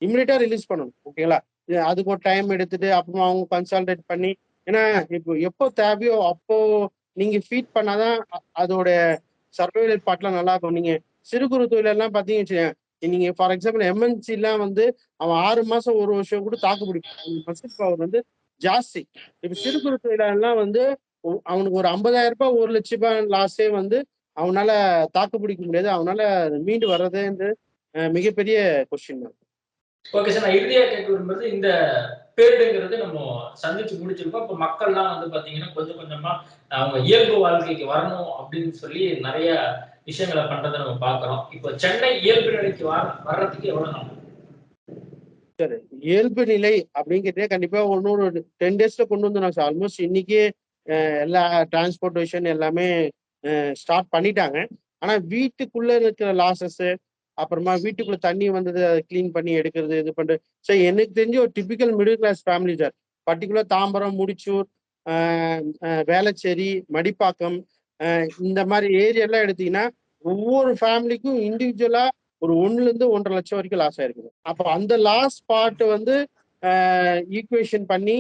இம்மிடியட்டா ரிலீஸ் பண்ணணும். ஓகேங்களா? அதுக்கு ஒரு டைம் எடுத்துட்டு அப்புறமா அவங்க கன்சல்டேட் பண்ணி, ஏன்னா இப்போ எப்போ தேவையோ அப்போ நீங்க ஃபீட் பண்ணாதான் அதோட சர்வைவல் பார்ட்லாம் நல்லா இருக்கும். நீங்க சிறு குறு தொழிலெல்லாம் பார்த்தீங்கன்னு நீங்க ஃபார் எக்ஸாம்பிள் எம்என்சி எல்லாம் வந்து அவன் 6 மாசம் 1 வருஷம் கூட தாக்கு பிடிக்கும். மசில் பவர் வந்து ஜாஸ்தி. இப்ப சிறு குறு தொழிலெல்லாம் வந்து அவனுக்கு ஒரு 50,000 ரூபாய் 1 லட்ச ரூபாய் லாஸே வந்து அவனால தாக்கு பிடிக்க முடியாது. அவனால மீண்டு வர்றதே வந்து மிகப்பெரிய கொஸ்டின் தான். ஓகே சார், நான் இறுதியா கேட்க விரும்புறது, இந்த பேரிடுங்கிறது நம்ம சந்திச்சு முடிச்சிருக்கோம். இப்ப மக்கள்லாம் வந்து பாத்தீங்கன்னா கொஞ்சம் கொஞ்சமா அவங்க இயல்பு வாழ்க்கைக்கு வரணும் அப்படின்னு சொல்லி நிறைய விஷயங்களை பண்றதை நம்ம பாக்குறோம். இப்போ சென்னை இயல்பு நிலைக்கு வர்றதுக்கு எவ்வளவு நாள்? சரி, இயல்பு நிலை அப்படிங்கிறதே கண்டிப்பா ஒரு 10 டேஸ்ல கொண்டு வந்துடும் சார். ஆல்மோஸ்ட் இன்னைக்கு எல்லா டிரான்ஸ்போர்டேஷன் எல்லாமே ஸ்டார்ட் பண்ணிட்டாங்க. ஆனா வீட்டுக்குள்ள இருக்கிற லாசஸ், அப்புறமா வீட்டுக்குள்ள தண்ணி வந்தது அதை கிளீன் பண்ணி எடுக்கிறது, இது பண்றது சார். எனக்கு தெரிஞ்சு ஒரு typical middle class family sir, particular Tambaram, Mudichur, Velachery, Madipakkam, இந்த மாதிரி ஏரியாலாம் எடுத்தீங்கன்னா ஒவ்வொரு ஃபேமிலிக்கும் இண்டிவிஜுவலா ஒரு 1 to 1.5 லட்சம் வரைக்கும் லாஸ் ஆயிருக்குது. அப்போ அந்த லாஸ் பார்ட் வந்து ஈக்குவேஷன் பண்ணி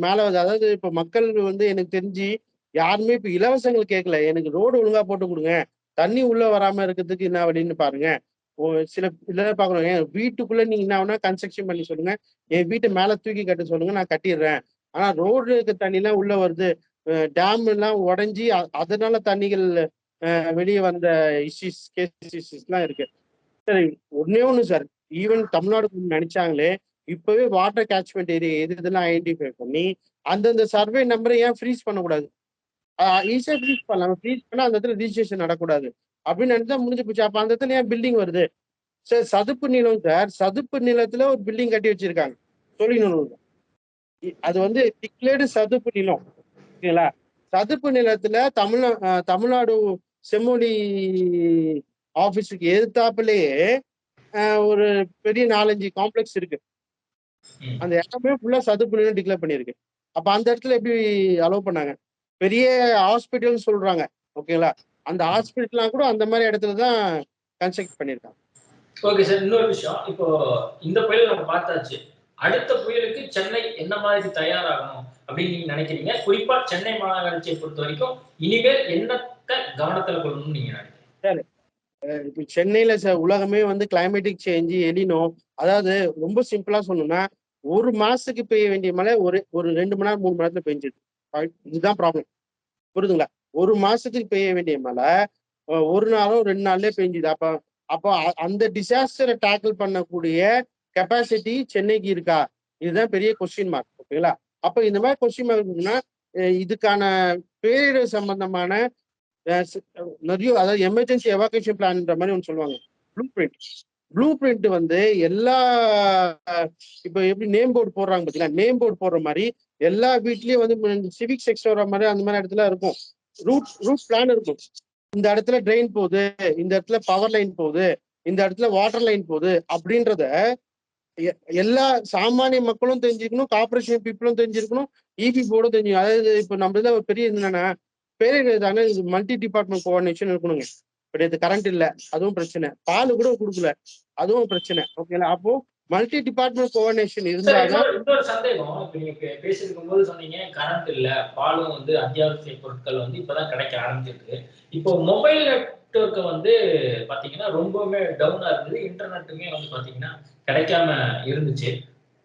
மேல அதாவது இப்போ மக்கள் வந்து எனக்கு தெரிஞ்சு யாருமே இப்போ இலவசங்கள் கேட்கல. எனக்கு ரோடு ஒழுங்கா போட்டு கொடுங்க, தண்ணி உள்ள வராம இருக்கிறதுக்கு என்ன வழின்னு பாருங்க. சில இதில் பார்க்கணும், என் வீட்டுக்குள்ள நீங்க என்ன வேணா கன்ஸ்ட்ரக்ஷன் பண்ணி சொல்லுங்க, என் வீட்டை மேல தூக்கி கட்ட சொல்லுங்க, நான் கட்டிடுறேன். ஆனா ரோடு இருக்க தண்ணிலாம் உள்ள வருது, டேம் எல்லாம் உடஞ்சி அதனால தண்ணிகள் வெளியே வந்த கேசஸ்லாம் இருக்கு. சரி, ஒன்னே ஒண்ணு சார், ஈவன் தமிழ்நாடு நினைச்சாங்களே இப்பவே வாட்டர் கேட்ச்மெண்ட் ஏரியா எது இதெல்லாம் ஐடென்டிஃபை பண்ணி அந்தந்த சர்வே நம்பரை ஏன் ஃப்ரீஸ் பண்ணக்கூடாது? ஈஸியா ஃப்ரீஸ் பண்ணலாம். ஃப்ரீஸ் பண்ணா அந்த இடத்துல ரிஜிஸ்ட்ரேஷன் நடக்கூடாது அப்படின்னு நினைச்சா முடிஞ்சு போச்சு. அப்ப அந்த இடத்துல ஏன் பில்டிங் வருது? சார் சதுப்பு நிலம் சார், சதுப்பு நிலத்துல ஒரு பில்டிங் கட்டி வச்சிருக்காங்க தொழில்நுட்பம். அது வந்து டிக்ளேர்டு சதுப்பு நிலம், ஓகேங்களா? சதுப்பு நிலத்துல தமிழ்நாடு செம்மொழி ஆபீஸுக்கு எதிர்த்தாப்புலயே ஒரு பெரிய 4-5 காம்ப்ளெக்ஸ் இருக்கு. அந்த இடமே ஃபுல்லா சதுப்பு நிலம் டிக்ளேர் பண்ணிருக்கு. அப்ப அந்த இடத்துல எப்படி அலோவ் பண்ணாங்க? பெரிய ஹாஸ்பிட்டல் சொல்றாங்க, ஓகேங்களா? அந்த ஹாஸ்பிட்டல்லாம் கூட அந்த மாதிரி இடத்துல தான் கன்ஸ்ட்ரக்ட் பண்ணிருக்காங்க. ஓகே சார், இன்னொரு விஷயம், இப்போ இந்த புயல் நம்ம பார்த்தாச்சு. அடுத்த புயலுக்கு சென்னை என்ன மாதிரி தயாராகணும் அப்படின்னு நீங்க நினைக்கிறீங்க? குறிப்பா சென்னை மாநகராட்சியை பொறுத்த வரைக்கும் இனிமேல் என்னத்தை கவனத்துல கொள்ளணும்னு நீங்க நினைக்கிறீங்க? இப்போ சென்னையில உலகமே வந்து கிளைமேட்டிக் சேஞ்சு எலினோ, அதாவது ரொம்ப சிம்பிளா சொல்லணும்னா 1 மாசத்துக்கு பெய்ய வேண்டிய மழை ஒரு 2 மணி நேரம் 3 மணி நேரத்துல பெஞ்சிது. இதுதான் ப்ராப்ளம், புரியுதுங்களா? 1 மாசத்துக்கு பெய்ய வேண்டிய மழை 1 நாளோ 2 நாள்லயே பெஞ்சுது. அப்போ அந்த டிசாஸ்டரை டேக்கிள் பண்ணக்கூடிய கெப்பாசிட்டி சென்னைக்கு இருக்கா? இதுதான் பெரிய கொஸ்டின் மார்க், ஓகேங்களா? அப்ப இந்த மாதிரி கொஸ்டின் மார்க் இருக்குன்னா இதுக்கான பேரிடர் சம்பந்தமான நிறைய, அதாவது எமர்ஜென்சி எவாக்குவேஷன் பிளான்ன்ற மாதிரி ஒன்று சொல்லுவாங்க, ப்ளூ பிரிண்ட் வந்து எல்லா இப்போ எப்படி நேம் போர்டு போடுறாங்க பார்த்தீங்களா, நேம் போர்டு போடுற மாதிரி எல்லா வீட்லயும் வந்து சிவிக் செக்ஷன் வர மாதிரி அந்த மாதிரி இடத்துல இருக்கும். ரூட் பிளான் இருக்கும். இந்த இடத்துல ட்ரெயின் போகுது, இந்த இடத்துல பவர் லைன் போகுது, இந்த இடத்துல வாட்டர் லைன் போகுது அப்படின்றத எல்லா சாமானிய மக்களும் தெரிஞ்சுக்கணும், கார்பரேஷன் பீப்புளும் தெரிஞ்சிருக்கணும், இபி போர்டும் தெரிஞ்சுக்கணும். அதாவது இப்போ நம்ம இதுல ஒரு பெரிய என்னன்னா பேரிடர் தானே, இது மல்டி டிபார்ட்மெண்ட் கோஆர்டினேஷன் இருக்கணுங்க. பட் இது கரண்ட் இல்லை, அதுவும் பிரச்சனை. பால் கூட கொடுக்கல, அதுவும் பிரச்சனை, ஓகேங்களா? அப்போ மல்டி டிபார்ட்மெண்ட் கோஆர்டினேஷன் இருந்தாதான். இன்னொரு சந்தேகம், இப்ப நீங்க பேசிருக்கும் போது சொன்னீங்க கரண்ட் இல்ல, பாலும் வந்து அத்தியாவசிய பொருட்கள் வந்து இப்பதான் கிடைக்க ஆரம்பிச்சிருக்கு. இப்போ மொபைல் நெட்வொர்க் வந்து பாத்தீங்கன்னா ரொம்பவுமே டவுனா இருந்தது, இன்டர்நெட்டுமே வந்து பாத்தீங்கன்னா கிடைக்காம இருந்துச்சு.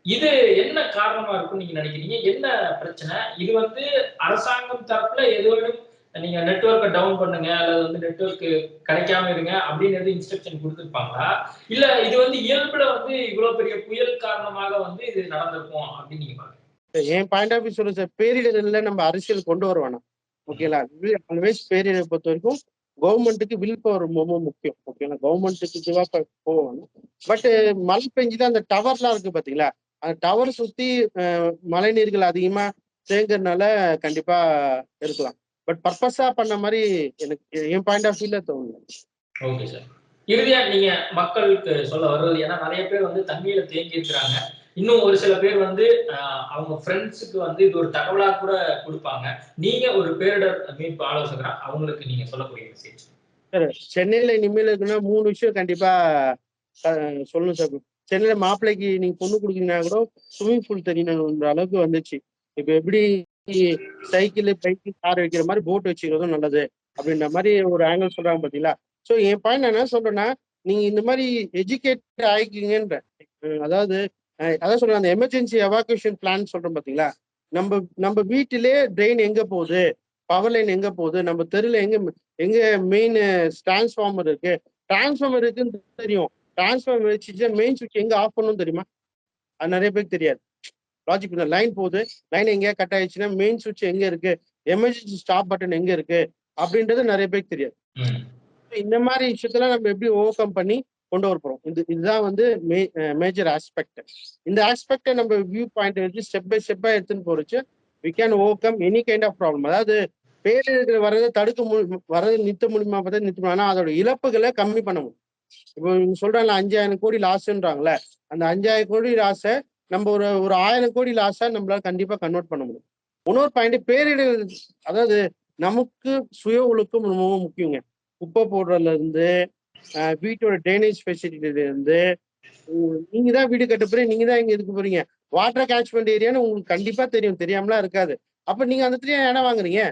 இது என்ன காரணமா இருக்கும்னு நீங்க நினைக்கிறீங்க? என்ன பிரச்சனை? இது வந்து அரசாங்கம் தரப்புல எதுவும் நீங்க நெட்வொர்க்கை டவுன் பண்ணுங்க அல்லது வந்து நெட்வொர்க் கிடைக்காம இருங்க அப்படின்னு இன்ஸ்ட்ரக்ஷன் கொடுத்துருப்பாங்களா? இல்ல இது வந்து இயல்புல வந்து இவ்வளவு பெரிய புயல் காரணமாக வந்து இது நடந்திருக்கும் அப்படின்னு நீங்க பாருங்க? என் பாயிண்ட் ஆஃப் வியூ சொல்லுங்க சார், பேரிடர்ல நம்ம அரசியல் கொண்டு வர வேணாம், ஓகேங்களா? ஆல்வேஸ் பேரிடரை பொறுத்த வரைக்கும் கவர்மெண்ட்டுக்கு வில் பவர் ரொம்ப முக்கியம், ஓகேங்களா? கவர்மெண்ட்டுக்கு இதுவா போவாங்க. பட் மழை பெஞ்சுதான் அந்த டவர்லாம் இருக்கு பாத்தீங்களா, அந்த டவர் சுத்தி மழை நீர்கள் அதிகமா தேங்குறதுனால கண்டிப்பா இருக்கலாம். பட் பர்பஸா பண்ண மாதிரி எனக்கு என் பாயிண்ட் ஆஃப் வியூல தோணுது. ஓகே சார், இறுதியா நீங்க மக்களுக்கு சொல்ல வருவது, ஏன்னா நிறைய பேர் வந்து தண்ணியில தேங்கி இருக்கிறாங்க, இன்னும் ஒரு சில பேர் வந்து அவங்க ஃப்ரெண்ட்ஸுக்கு வந்து இது ஒரு தகவலா கூட கொடுப்பாங்க. நீங்க ஒரு பேரிடர் மீட்பு ஆலோசகரா அவங்களுக்கு நீங்க சொல்லக்கூடிய மெசேஜ்? சார், சென்னையில இனிமேல் இருக்குன்னா 3 விஷயம் கண்டிப்பா சொல்லணும் சார். சென்னையில மாப்பிள்ளைக்கு நீங்க பொண்ணு கொடுக்குறீங்கன்னா கூட ஸ்விம்மிங் பூல் தெரியணுன்ற அளவுக்கு வந்துச்சு. இப்ப எப்படி சைக்கிள் பைக்கு கார் வைக்கிற மாதிரி போட் வச்சுக்கிறதும் நல்லது அப்படின்ற மாதிரி ஒரு ஆங்கிள் சொல்றாங்க பாத்தீங்களா? ஸோ என் பாயிண்ட் என்ன சொல்றேன்னா, நீங்க இந்த மாதிரி எஜுகேட் ஆயிக்கிங்கன்ற, அதாவது அதான் சொல்றேன், அந்த எமர்ஜென்சி எவாக்குவேஷன் பிளான் சொல்றோம் பாத்தீங்களா? நம்ம வீட்டிலே ட்ரெயின் எங்க போகுது, பவர் லைன் எங்க போகுது, நம்ம தெருல எங்க மெயின் டிரான்ஸ்ஃபார்மர் இருக்கு, டிரான்ஸ்ஃபார்மர் இருக்குன்னு தெரியும், டிரான்ஸ்ஃபார்மர் வச்சு மெயின் சுவிட்ச் எங்க ஆஃப் பண்ணணும் தெரியுமா? அது நிறைய பேருக்கு தெரியாது. லாஜிக், லைன் போகுது, லைன் எங்கேயா கட் ஆயிடுச்சுன்னா மெயின் சுவிட்ச் எங்க இருக்கு, எமர்ஜென்சி ஸ்டாப் பட்டன் எங்க இருக்கு அப்படின்றது நிறைய பேருக்கு தெரியாது. இந்த மாதிரி விஷயத்தெல்லாம் நம்ம எப்படி ஓவர் கம் பண்ணி கொண்டு வர போறோம், இதுதான் வந்து மேஜர் ஆஸ்பெக்ட். இந்த ஆஸ்பெக்டை நம்ம வியூ பாயிண்ட் வச்சு ஸ்டெப் பை ஸ்டெப்பா எடுத்துன்னு போறச்சு we can overcome any kind of problem. அதாவது பேரிடர் வர்றதை வர்றதை நிறுத்த முடியுமா பார்த்தா நிறுத்த முடியும், ஆனா அதோட இழப்புகளை கம்மி பண்ண முடியும். இப்போ நீங்க சொல்றாங்களா 5000 கோடி லாஸ்ன்றாங்களே, அந்த 5000 கோடி லாஸை நம்ம ஒரு 1000 கோடி லாஸா நம்மளால கண்டிப்பா கன்வெர்ட் பண்ண முடியும். இன்னொரு பாயிண்ட், பேரிடர் அதாவது நமக்கு சுய ஒழுக்கம் ரொம்ப முக்கியங்க. குப்பை போடுறதுல இருந்து வீட்டோட ட்ரைனேஜ் ஃபெசிலிட்டில இருந்து நீங்க தான் வீடு கட்ட போறீங்க, நீங்க தான் இங்க இருக்க போறீங்க. வாட்டர் கேட்ச்மெண்ட் ஏரியான்னு உங்களுக்கு கண்டிப்பா தெரியும், தெரியாமலாம் இருக்காது. அப்ப நீங்க அந்த இடத்துல ஏன் இடம் வாங்குறீங்க?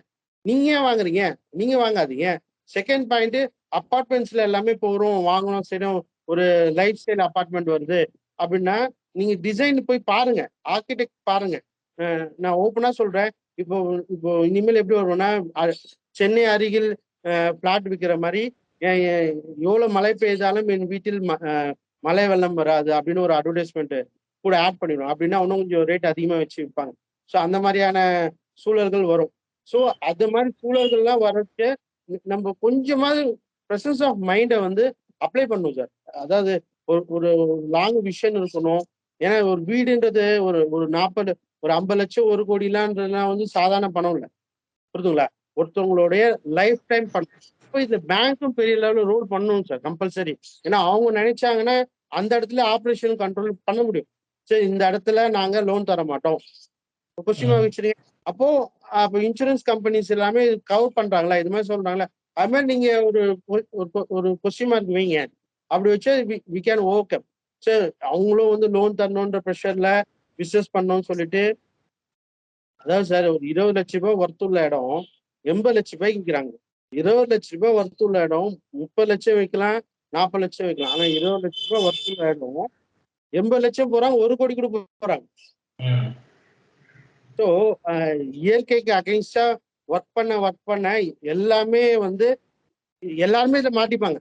நீங்க ஏன் வாங்குறீங்க? நீங்க வாங்காதீங்க. செகண்ட் பாயிண்ட், அப்பார்ட்மெண்ட்ஸ்ல எல்லாமே போறோம் வாங்கணும் செய்யணும், ஒரு லைஃப் ஸ்டைல் அப்பார்ட்மெண்ட் வருது அப்படின்னா நீங்க டிசைன் போய் பாருங்க, ஆர்கிடெக்ட் பாருங்க. நான் ஓப்பனா சொல்றேன், இப்போ இப்போ இனிமேல் எப்படி வருவோம்னா சென்னை அருகில் பிளாட் விற்கிற மாதிரி எவ்வளவு மழை பெய்தாலும் என் வீட்டில் மழை வெள்ளம் வராது அப்படின்னு ஒரு அட்வர்டைஸ்மெண்ட் கூட ஆட் பண்ணிடும். அப்படின்னா இன்னும் கொஞ்சம் ரேட் அதிகமா வச்சு விற்பாங்க. ஸோ அந்த மாதிரியான சூழல்கள் வரும். ஸோ அது மாதிரி சூழல்கள்லாம் வரச்சு நம்ம கொஞ்சமாவது ப்ரெசன்ஸ் ஆஃப் மைண்டை வந்து அப்ளை பண்ணும் சார். அதாவது ஒரு லாங் விஷன் இருக்கணும். ஏன்னா ஒரு வீடுன்றது ஒரு ஒரு 50 லட்சம் 1 கோடிலான்றதுலாம் வந்து சாதாரண பணம் இல்லை, புரிதுங்களா? ஒருத்தவங்களுடைய லைஃப் டைம் பண்ணும். இப்போ இந்த பேங்க்கும் பெரிய லெவலில் ரோல் பண்ணணும் சார், கம்பல்சரி. ஏன்னா அவங்க நினைச்சாங்கன்னா அந்த இடத்துல ஆப்ரேஷன் கண்ட்ரோல் பண்ண முடியும். சரி, இந்த இடத்துல நாங்க லோன் தர மாட்டோம், கொஸ்டின் வச்சுருங்க. அப்போ இன்சூரன்ஸ் கம்பெனிஸ் எல்லாமே கவர் பண்றாங்களா, இது மாதிரி சொல்றாங்களா? அது மாதிரி நீங்க ஒரு கொஸ்டின் மார்க் வைங்க. அப்படி வச்சா வி கேன் ஓவர் கம். சரி, அவங்களும் வந்து லோன் தரணுன்ற ப்ரெஷர்ல பிசினஸ் பண்ணணும்னு சொல்லிட்டு, அதாவது சார் ஒரு 20 லட்ச ரூபாய் ஒர்த்துள்ள இடம் 80 லட்ச ரூபாய்க்கு விற்கிறாங்க. 20 லட்ச ரூபாய் ஒர்த்துள்ள இடம் 30 லட்சம் வைக்கலாம், 40 லட்சம் வைக்கலாம். ஆனா 20 லட்ச ரூபாய் ஒர்த்துள்ள இடம் 80 லட்சம் போறாங்க, 1 கோடி கூட போறாங்க. ஸோ இயற்கைக்கு அகைன்ஸ்டா ஒர்க் பண்ண எல்லாமே வந்து எல்லாருமே இதை மாட்டிப்பாங்க.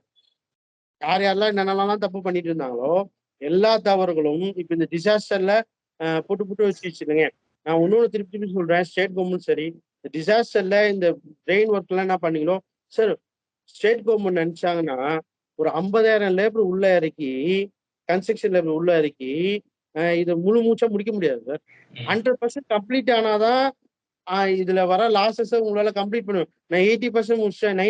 யாரெல்லாம் என்னென்னலாம் தப்பு பண்ணிட்டு இருந்தாங்களோ எல்லா தவறுகளும் இப்ப இந்த டிசாஸ்டர்ல புட்டு வச்சுருங்க. நான் இன்னொன்று திருப்பி சொல்றேன், ஸ்டேட் கவர்மெண்ட் சரி, இந்த டிசாஸ்டர்ல இந்த ட்ரெயின் ஒர்க் எல்லாம் என்ன பண்ணீங்களோ சார், ஸ்டேட் கவர்மெண்ட் நினைச்சாங்கன்னா ஒரு 50,000 லேபர் உள்ள இறக்கி, கன்ஸ்ட்ரக்ஷன் லேபர் உள்ள இறக்கி இதை முழு மூச்சா முடிக்க முடியாது சார். 100% கம்ப்ளீட் ஆனாதான் இதுல வர லாசஸ் உங்களால கம்ப்ளீட் பண்ணுவேன். நான் 80% முடிச்சேன்,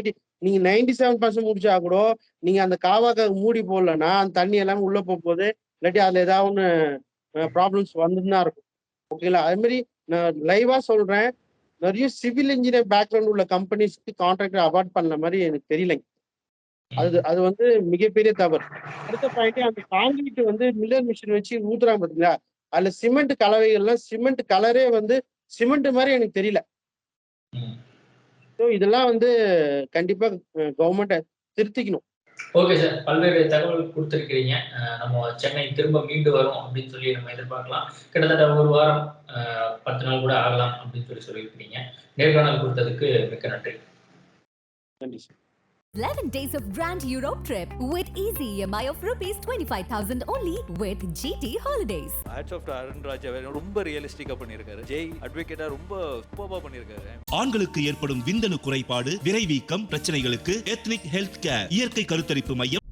நீங்க 97% முடிச்சா கூட நீங்க அந்த காவாக்க மூடி போடலன்னா அந்த தண்ணி எல்லாமே உள்ள போகும்போது, இல்லாட்டி அதுல ஏதாவது ஒன்று ப்ராப்ளம்ஸ் வந்துன்னு தான் இருக்கும். ஓகேங்களா? அது மாதிரி நான் லைவா சொல்றேன், நிறைய சிவில் இன்ஜினியர் பேக்ரவுண்ட் உள்ள கம்பெனிஸ்க்கு கான்ட்ராக்டர் அவார்ட் பண்ண மாதிரி எனக்கு தெரியலைங்க. அது வந்து மிகப்பெரிய தவறு. அடுத்த பாயிண்ட், அந்த காங்கிரீட் வந்து மில்லர் மிஷின் வச்சு ஊத்துறாங்க பாத்தீங்களா, அதுல சிமெண்ட் கலவைகள்லாம் சிமெண்ட் கலரே வந்து சிமெண்ட் மாதிரி எனக்கு தெரியல. ஸோ இதெல்லாம் வந்து கண்டிப்பா கவர்மெண்ட் திருத்திக்கணும். ஓகே சார், பல்வேறு தகவல் கொடுத்துருக்கிறீங்க. நம்ம சென்னை திரும்ப மீண்டு வரும் அப்படின்னு சொல்லி நம்ம எதிர்பார்க்கலாம். கிட்டத்தட்ட 1 வாரம் 10 நாள் கூட ஆகலாம் அப்படின்னு சொல்லியிருக்கிறீங்க. நேர்காணல் கொடுத்ததுக்கு மிக்க நன்றி. நன்றி sir. 11 days of grand Europe trip with easy EMI of rupees 25,000 only with GT Holidays. Hats off to Arun Raj, ரொம்ப ரியலிஸ்டிக்கா பண்ணியிருக்காரு. ஜெய் அட்வொகேட்டா ரொம்ப சூப்பரா பண்ணியிருக்காரு. ஆண்களுக்கு ஏற்படும் விந்தணு குறைபாடு, விரைவீக்கம் பிரச்சனைகளுக்கு எத்னிக் ஹெல்த் கேர் இயற்கை கருத்தரிப்பு மையம்